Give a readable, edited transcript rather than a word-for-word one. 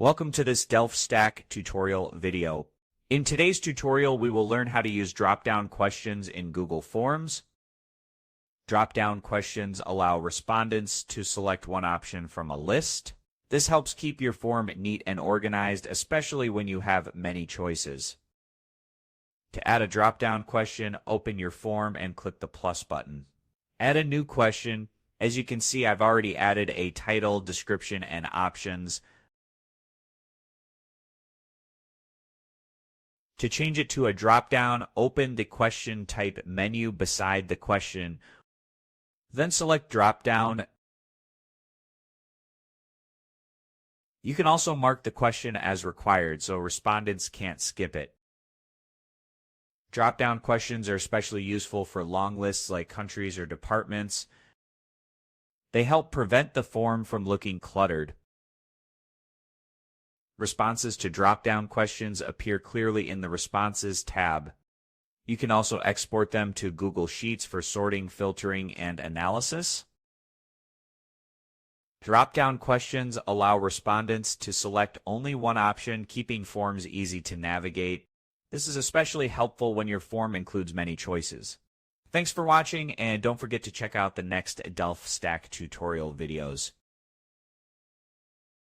Welcome to this DelftStack tutorial video. In today's tutorial, we will learn how to use drop-down questions in Google Forms. Drop-down questions allow respondents to select one option from a list. This helps keep your form neat and organized, especially when you have many choices. To add a drop-down question, open your form and click the plus button. Add a new question. As you can see, I've already added a title, description, and options. To change it to a drop-down, open the question type menu beside the question. Then select drop-down. You can also mark the question as required so respondents can't skip it. Drop-down questions are especially useful for long lists like countries or departments. They help prevent the form from looking cluttered. Responses to drop-down questions appear clearly in the Responses tab. You can also export them to Google Sheets for sorting, filtering, and analysis. Drop-down questions allow respondents to select only one option, keeping forms easy to navigate. This is especially helpful when your form includes many choices. Thanks for watching, and don't forget to check out the next DelftStack tutorial videos.